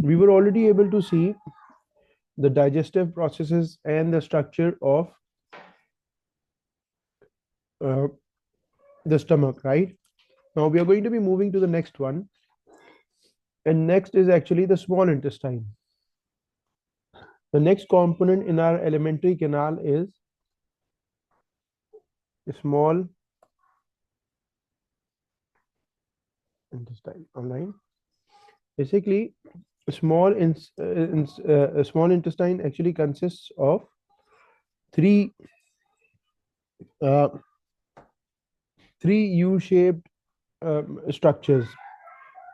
We were already able to see the digestive processes and the structure of uh, the stomach, right? Now we are going to be moving to the next one, and next is actually the small intestine. The next component in our alimentary canal is small intestine. Online, basically, small intestine actually consists of three uh, three U-shaped structures.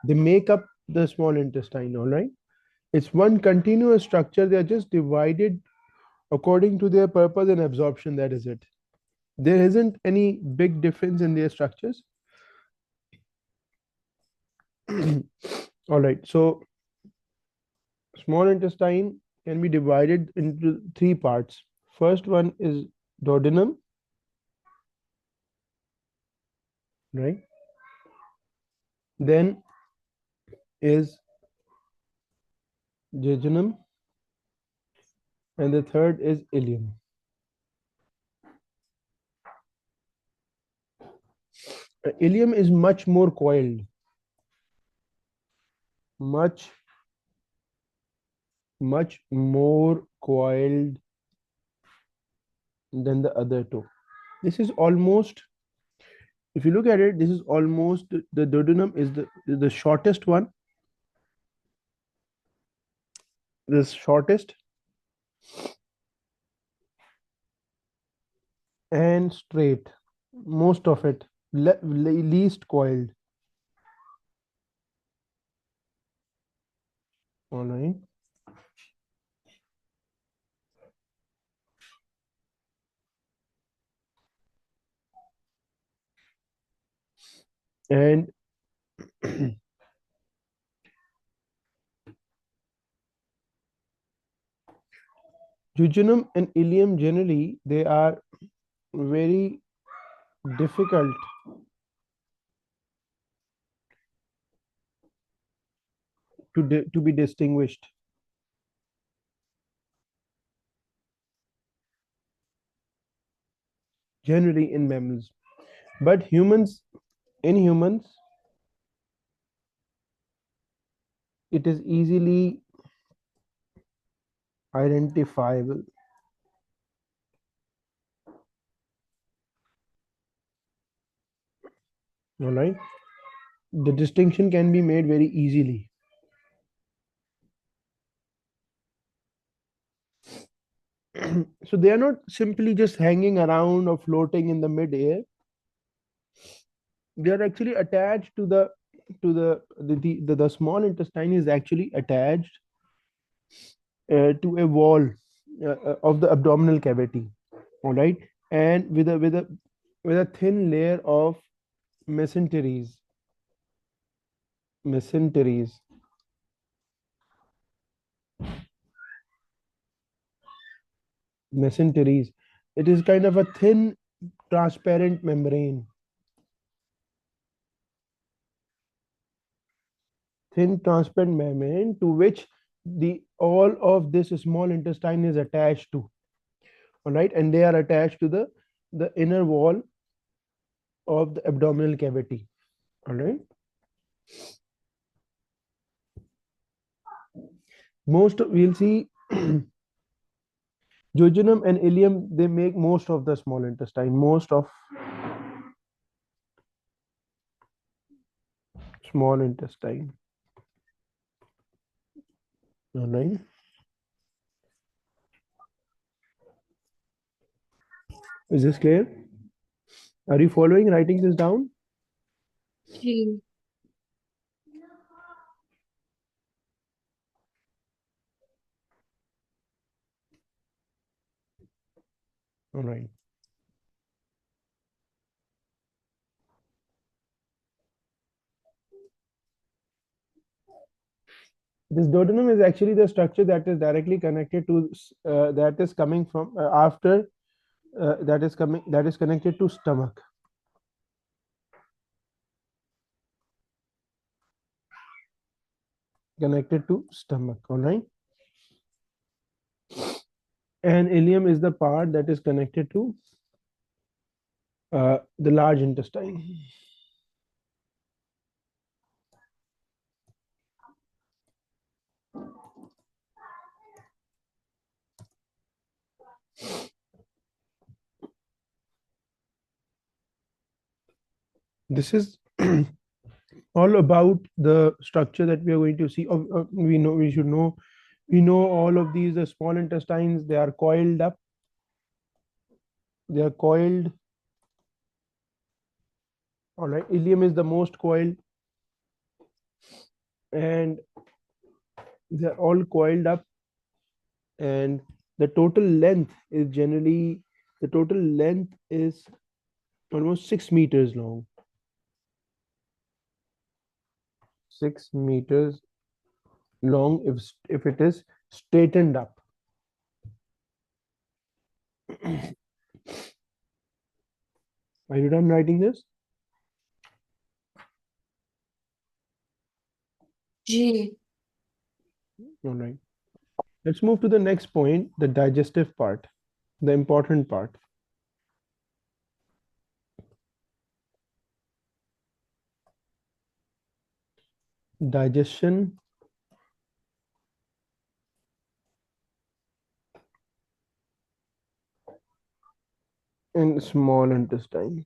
They make up the small intestine. All right, it's one continuous structure. They are just divided according to their purpose and absorption. That is it. There isn't any big difference in their structures. All right, so small intestine can be divided into three parts. First one is duodenum, right? Then is jejunum, and the third is ileum. Ileum is much more coiled, much more coiled than the other two. This is almost, if you look at it, this is almost the duodenum is the shortest one, the shortest and straight, most of it least coiled. All right, and jejunum and ileum generally they are very difficult to be distinguished. Generally in mammals, but in humans it is easily identifiable. All right, the distinction can be made very easily. So they are not simply just hanging around or floating in the mid-air. They are actually attached to the small intestine is actually attached to a wall of the abdominal cavity. All right, and with a thin layer of mesenteries. Mesenteries. Mesenteries. It is kind of a thin, transparent membrane. Thin, transparent membrane to which the all of this small intestine is attached to. All right, and they are attached to the inner wall of the abdominal cavity. All right. Most we'll see jejunum and ileum, they make most of the small intestine, most of small intestine. All right. Is this clear? Are you following, writing this down? Ji. All right. This duodenum is actually the structure that is directly connected to that is coming from after that is connected to stomach. connected to stomach. All right. And ileum is the part that is connected to the large intestine. This is all about the structure that we are going to see. We know, we should know, we know all of these. The small intestines, they are coiled up. They are coiled. All right. Ileum is the most coiled, and they're all coiled up. And the total length is generally the total length is almost 6 meters long. 6 meters long if it is straightened up. Are you done writing this? G. All right. Let's move to the next point, the digestive part, the important part. Digestion in small intestine.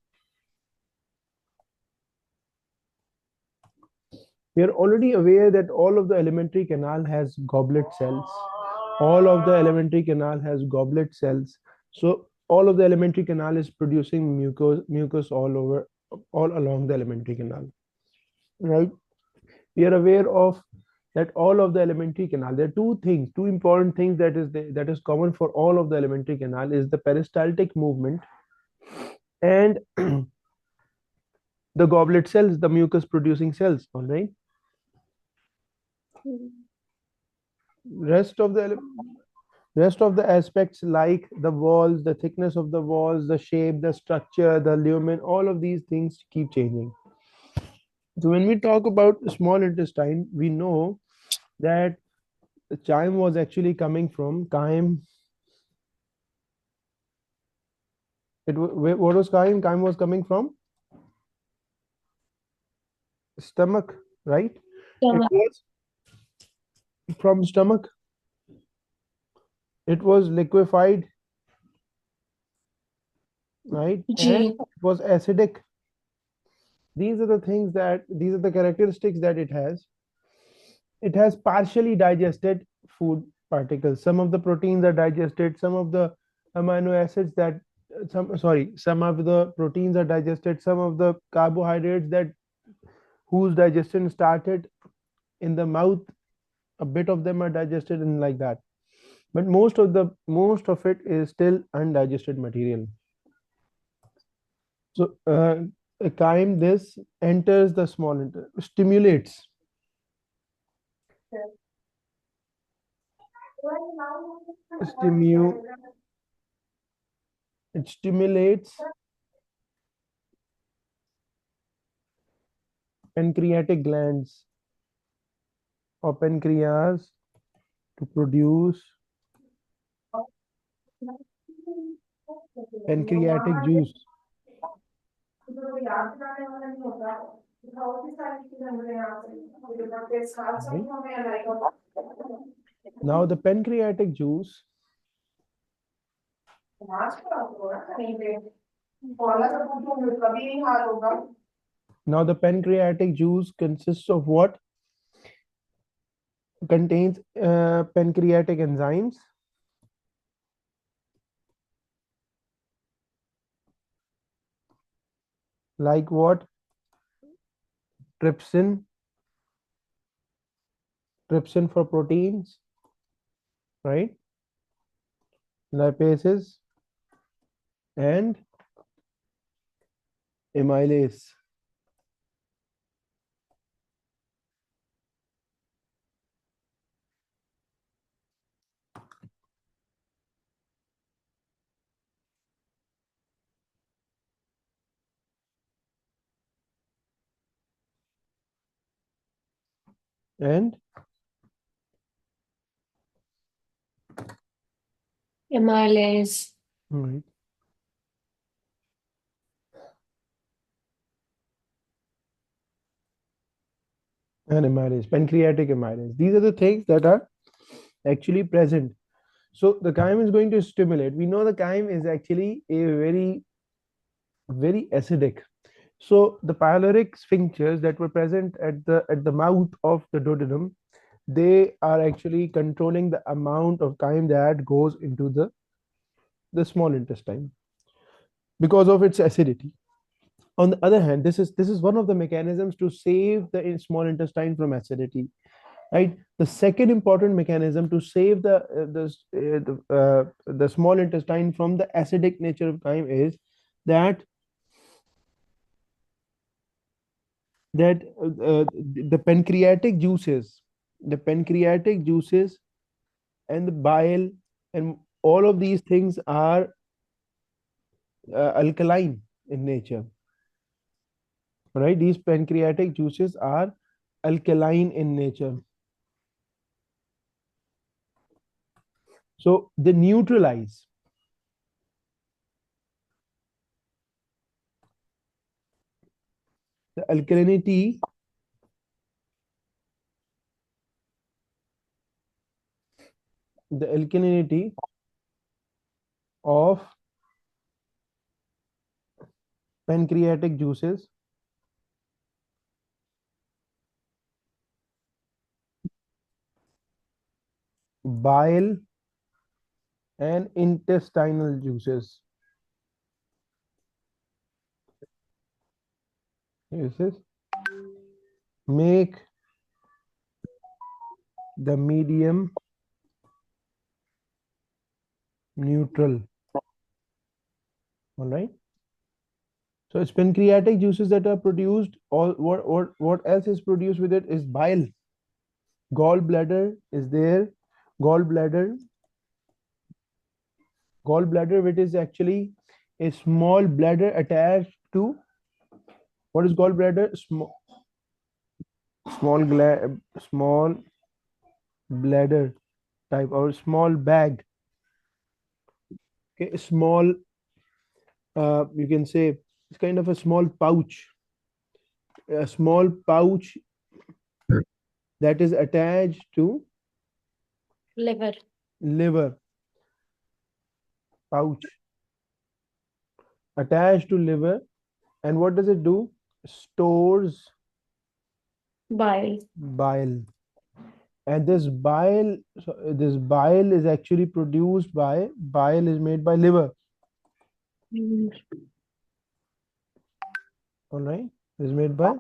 We are already aware that all of the alimentary canal has goblet cells. All of the alimentary canal has goblet cells. So all of the alimentary canal is producing mucus all over, all along the alimentary canal. Right? We are aware of that all of the alimentary canal. There are two important things that is common for all of the alimentary canal is the peristaltic movement and the goblet cells, the mucus producing cells. All right. Rest of the rest of the aspects like the walls, the thickness of the walls, the shape, the structure, the lumen, all of these things keep changing. So when we talk about small intestine, we know that the chyme was actually coming from chyme. What was chyme? Chyme was coming from stomach, right? It Stomach. was from stomach. It was liquefied, right? And G. it was acidic. These are the characteristics that it has. It has partially digested food particles. Some of the proteins are digested, some of the amino acids that some of the proteins are digested, some of the carbohydrates that whose digestion started in the mouth, a bit of them are digested and like that. But most of it is still undigested material. So a chyme this enters the stimulates stimu it stimulates pancreatic glands or pancreas to produce pancreatic juice. Right? Now the pancreatic juice now the pancreatic juice consists of what? Contains pancreatic enzymes like what? Trypsin, trypsin for proteins, right? Lipases and amylase. And amylase, All right. And amylase, pancreatic amylase. These are the things that are actually present. So the chyme is going to stimulate. We know the chyme is actually a very acidic. So the pyloric sphincters that were present at the mouth of the duodenum, they are actually controlling the amount of chyme that goes into the small intestine because of its acidity. On the other hand, this is one of the mechanisms to save the small intestine from acidity, right? The second important mechanism to save the small intestine from the acidic nature of chyme is that that the pancreatic juices and the bile and all of these things are alkaline in nature, right? These pancreatic juices are alkaline in nature, so they neutralize the alkalinity of pancreatic juices, bile, and intestinal juices. Juices make the medium neutral. All right. So it's pancreatic juices that are produced. All what else is produced with it is bile. Gallbladder is there. Gallbladder, gallbladder, which is actually a small bladder attached to what is gallbladder? Small bladder type or small bag. Okay, small. You can say it's kind of a small pouch. A small pouch that is attached to liver, liver. Pouch attached to liver, and what does it do? Stores bile, bile. And this bile is actually produced by bile is made by liver. mm, All right, is made by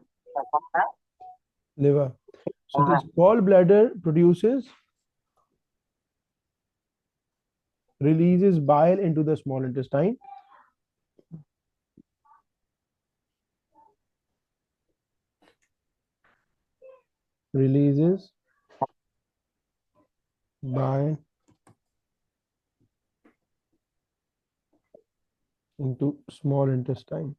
liver. So this gallbladder releases bile into the small intestine, releases bile into small intestine.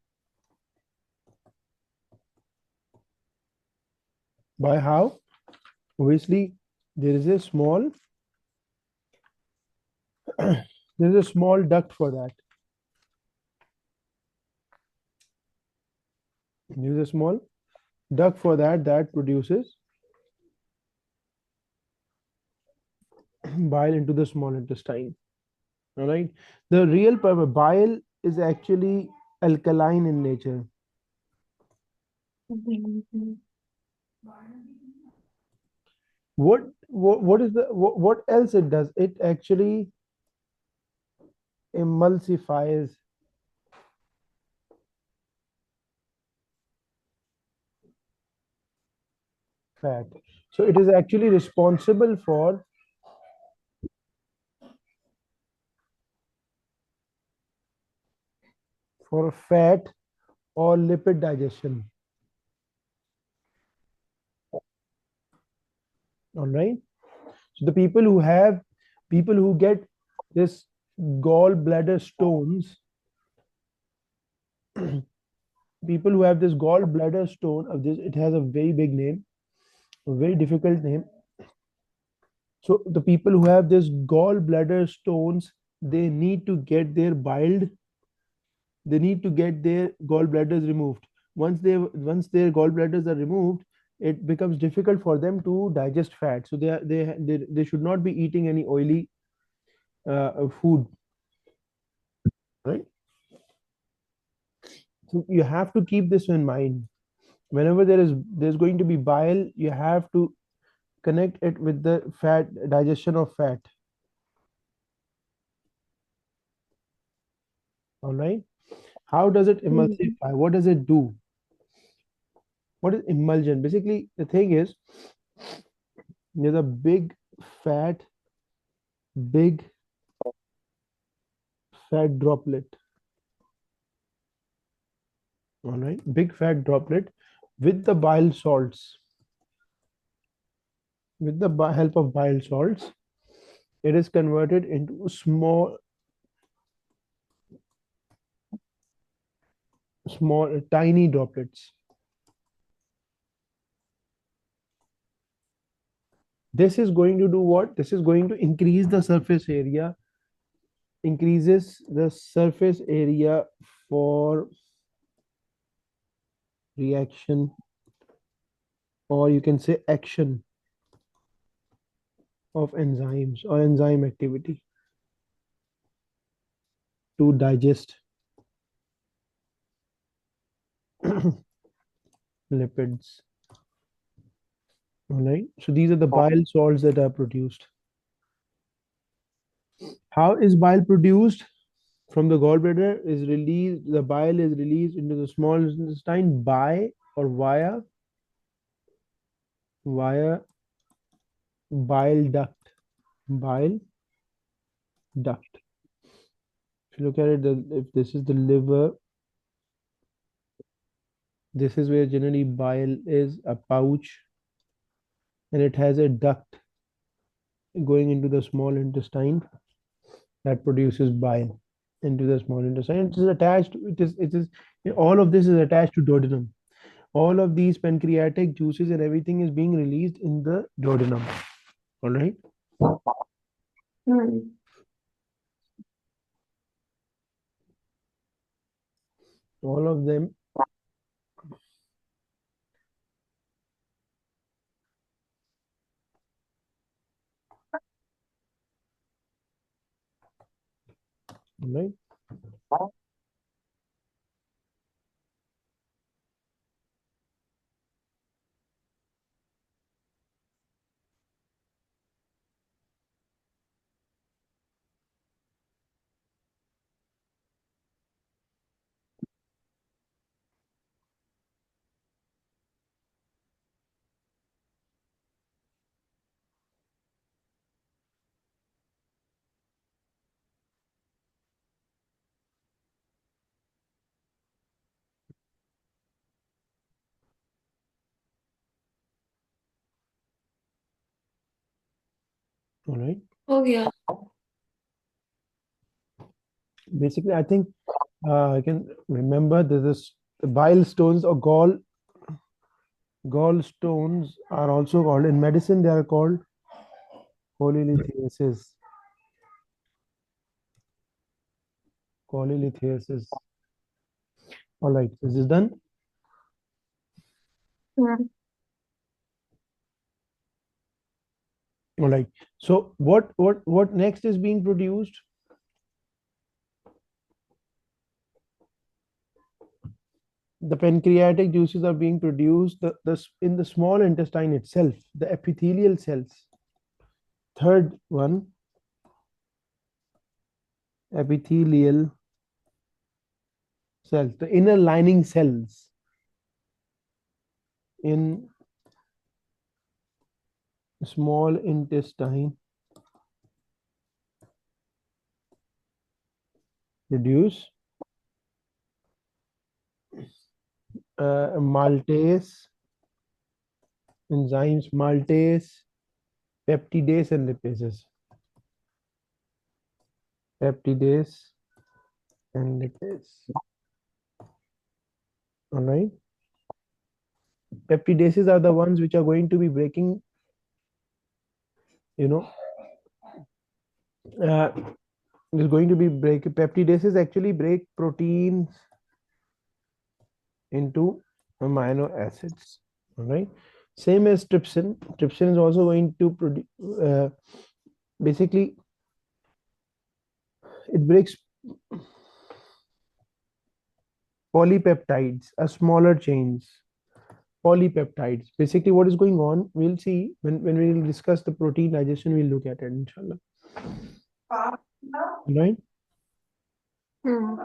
By how? Obviously, there is a small there is a small duct for that. There is a small duct for that produces bile into the small intestine. All right. The real purpose bile is actually alkaline in nature. mm, What is what else it does? It actually emulsifies fat. So it is actually responsible for fat or lipid digestion. All right. So the people who get this gallbladder stones, people who have this gallbladder stone of this, it has a very big name, a very difficult name. So the people who have this gallbladder stones, they need to get their gallbladders removed. Once their gallbladders are removed, it becomes difficult for them to digest fat. So they should not be eating any oily food, right? So you have to keep this in mind. Whenever there's going to be bile, you have to connect it with the fat digestion of fat. All right. How does it emulsify? What does it do? What is emulsion? Basically, the thing is, there's a big fat droplet. All right, big fat droplet with the bile salts. With the help of bile salts, it is converted into small, tiny droplets. This is going to do what? This is going to increase the surface area, increases the surface area for reaction, or you can say action of enzymes or enzyme activity to digest lipids. All right. So these are the bile salts that are produced. How is bile produced? From the gallbladder is released, the bile is released into the small intestine by or via bile duct. Bile duct. If you look at it, if this is the liver, this is where generally bile is, a pouch, and it has a duct going into the small intestine that produces bile into the small intestine. It is attached. It is. All of this is attached to duodenum. All of these pancreatic juices and everything is being released in the duodenum. All right. Mm. All of them. All right. All right. Oh, yeah. Basically, I think I can remember this bile stones or gallstones are also called in medicine. They are called cholelithiasis. Cholelithiasis. All right. This is done. Mm. All right. So what next is being produced? The pancreatic juices are being produced in the small intestine itself, the epithelial cells. Third one, epithelial cells, the inner lining cells in small intestine produce maltase, enzymes maltase, peptidase, and lipases. Peptidase and lipase. All right. Peptidases are the ones which are going to be breaking, you know, uh, is going to be break peptidases actually break proteins into amino acids. All right. Same as trypsin. Trypsin is also going to produce basically it breaks polypeptides, a smaller chains. Polypeptides. Basically, what is going on, we'll see when we will discuss the protein digestion, we'll look at it, inshallah. Right? Hmm.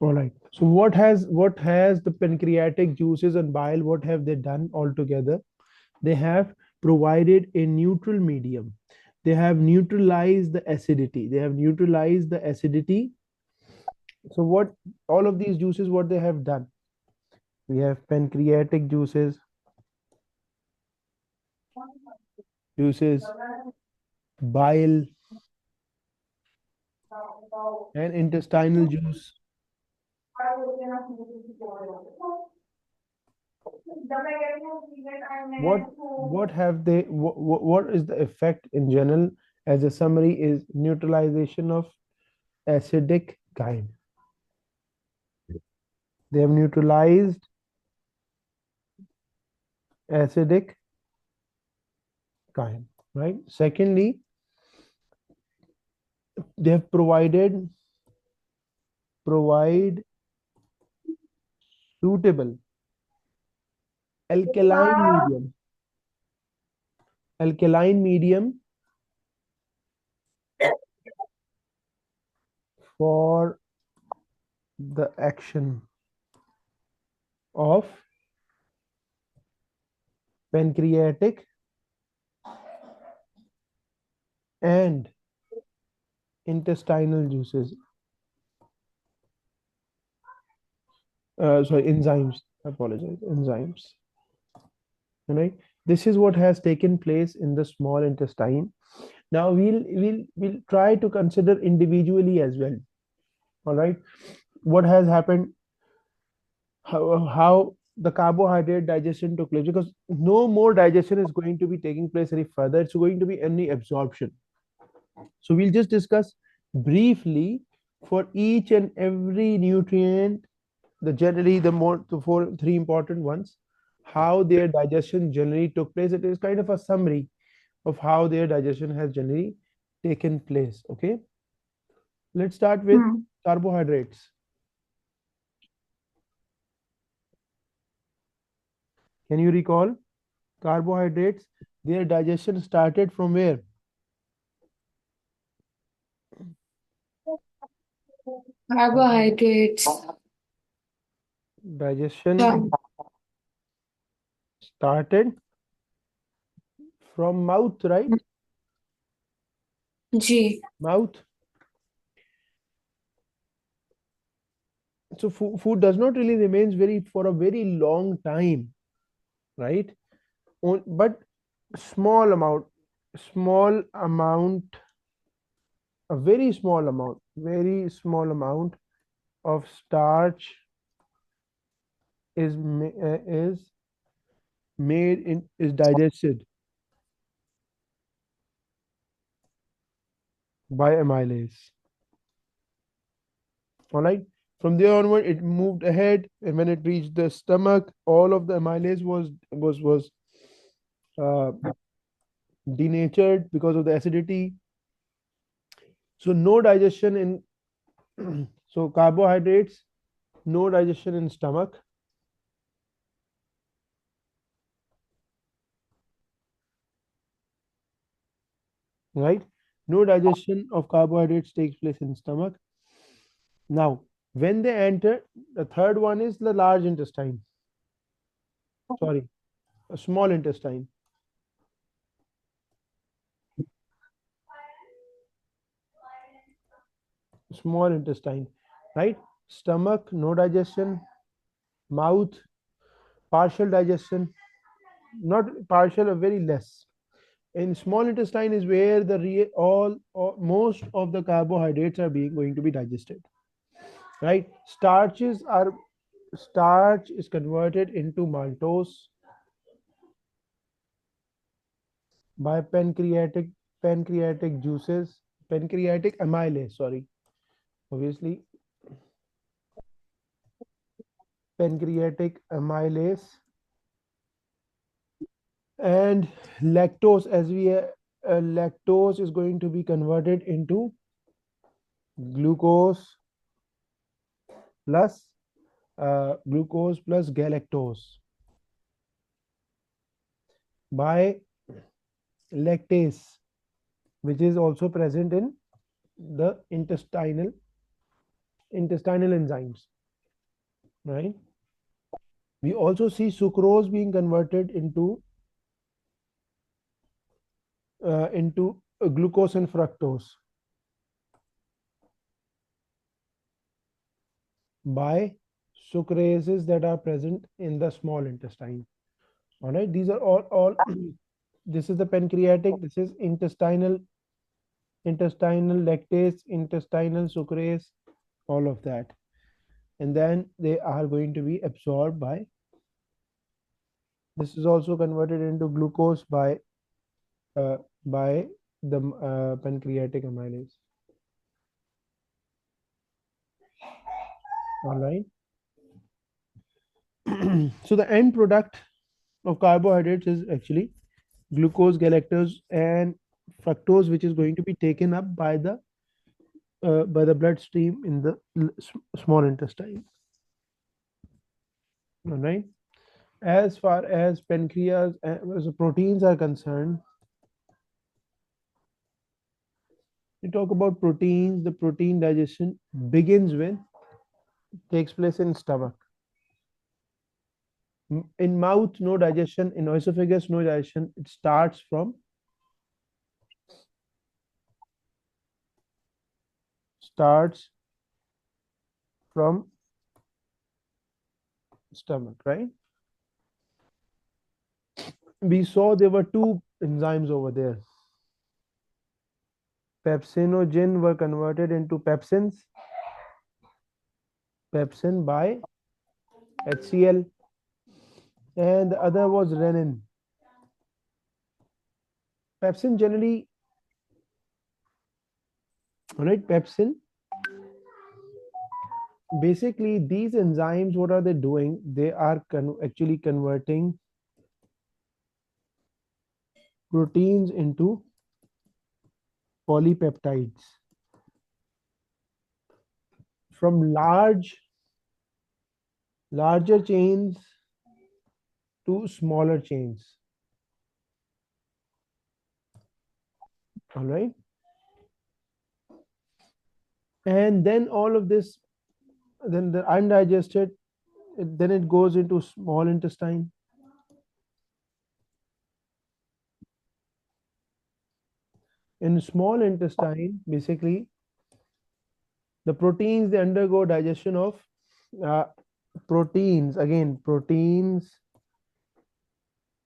All right. So what has the pancreatic juices and bile, what have they done altogether? They have provided a neutral medium. They have neutralized the acidity. They have neutralized the acidity. So what all of these juices, what they have done? We have pancreatic juices, bile, and intestinal juice. What have they what is the effect in general? As a summary is neutralization of acidic chyme. They have neutralized acidic chyme, right? Secondly, they have provide suitable alkaline medium alkaline medium for the action of pancreatic and intestinal juices. Sorry, enzymes. I apologize. Enzymes. Right. This is what has taken place in the small intestine. Now we'll try to consider individually as well. All right. What has happened? How the carbohydrate digestion took place, because no more digestion is going to be taking place any further. It's going to be only absorption. So we'll just discuss briefly for each and every nutrient, the three important ones, how their digestion generally took place. It is kind of a summary of how their digestion has generally taken place. Okay, let's start with Hmm. carbohydrates. Can you recall carbohydrates? Their digestion started from where? Carbohydrates. Digestion started from mouth, right? G. Mouth. So food does not really remains very for a very long time, right? But small amount, small amount, a very small amount of starch is made in is digested by amylase. All right. From there onward, it moved ahead, and when it reached the stomach, all of the amylase was uh, denatured because of the acidity. So no digestion in so carbohydrates, no digestion in stomach, right? No digestion of carbohydrates takes place in stomach. Now, when they enter, the third one is the large intestine. Sorry, a small intestine. Small intestine, right? Stomach, no digestion. Mouth, partial digestion, not partial or very less. In small intestine is where the all most of the carbohydrates are being going to be digested, right? Starches are starch is converted into maltose by pancreatic juices, pancreatic amylase, sorry, obviously pancreatic amylase, and lactose, as we lactose is going to be converted into glucose plus galactose by lactase, which is also present in the intestinal enzymes, right? We also see sucrose being converted into glucose and fructose by sucrases that are present in the small intestine. All right, these are all this is the pancreatic, this is intestinal lactase, intestinal sucrase, all of that. And then they are going to be absorbed by, this is also converted into glucose uh, by the pancreatic amylase. All right. So the end product of carbohydrates is actually glucose, galactose, and fructose, which is going to be taken up by the bloodstream in the small intestine. All right. As far as pancreas as proteins are concerned, we talk about proteins. The protein digestion begins with, takes place in stomach. In mouth, no digestion. In esophagus, no digestion. It starts from stomach, right? We saw there were two enzymes over there. Pepsinogen were converted into pepsins. Pepsin by HCl, and the other was renin. Pepsin generally, all right, pepsin. Basically, these enzymes, what are they doing? They are actually converting proteins into polypeptides from larger chains to smaller chains. All right. And then all of this, then the undigested, then it goes into small intestine. In small intestine, basically, the proteins, they undergo digestion of uh, proteins. Again, proteins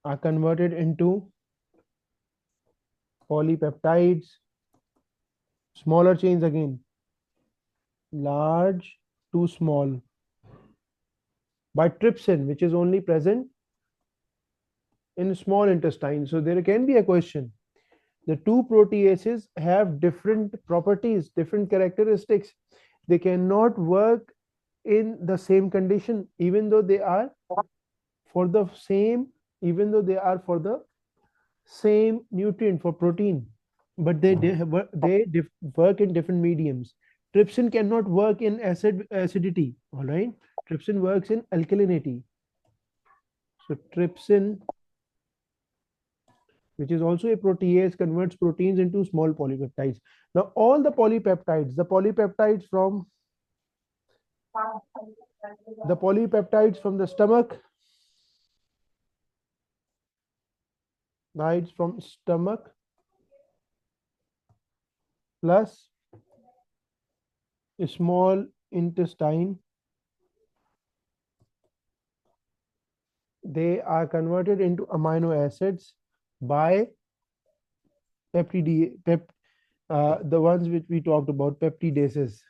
are converted into polypeptides, smaller chains again, large to small, by trypsin, which is only present in small intestine. So there can be a question. The two proteases have different properties, different characteristics. They cannot work in the same condition, even though they are for the same, even though they are for the same nutrient for protein, but they work in different mediums. Trypsin cannot work in acidity. All right, trypsin works in alkalinity. So trypsin, which is also a protease, converts proteins into small polypeptides. Now all the polypeptides from the stomach, right, from stomach plus a small intestine, they are converted into amino acids by the ones which we talked about, peptidases.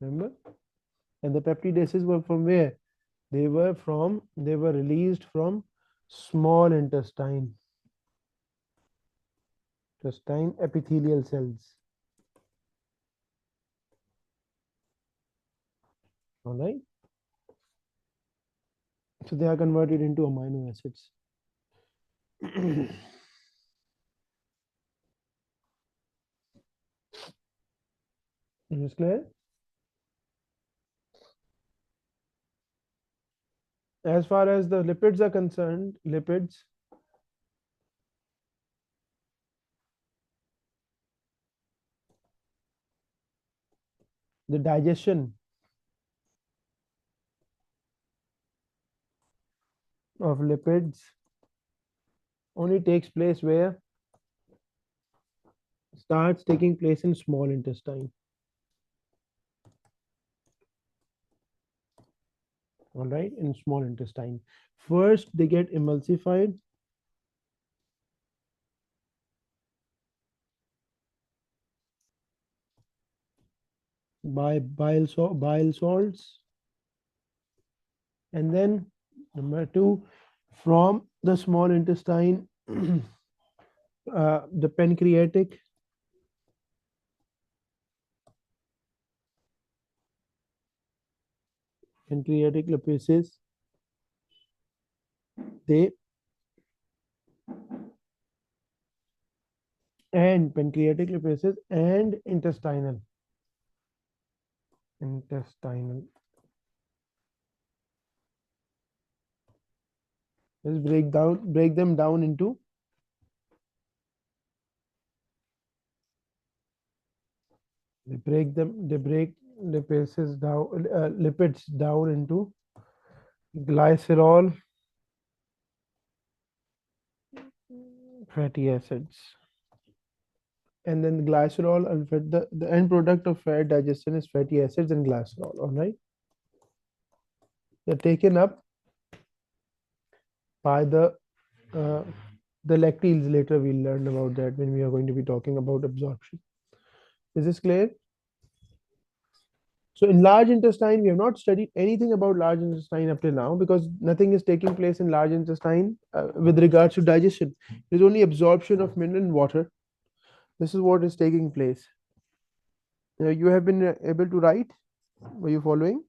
Remember? And the peptidases were from where? They were released from small intestine epithelial cells. All right. So they are converted into amino acids. Is this clear? As far as the lipids are concerned, the digestion of lipids only takes place where? Starts taking place in small intestine. All right, in small intestine. First, they get emulsified by bile salts, and then number two, from the small intestine, the pancreatic lipases, they and pancreatic lipases and intestinal. Let's break them down into, they break lipids down into glycerol fatty acids. And then glycerol and the end product of fat digestion is fatty acids and glycerol. All right. They're taken up by uh, the lacteals. Later we'll learn about that when we are going to be talking about absorption. Is this clear? So in large intestine, we have not studied anything about large intestine up till now because nothing is taking place in large intestine with regards to digestion. There's only absorption of mineral and water. This is what is taking place. You have been able to write? Were you following?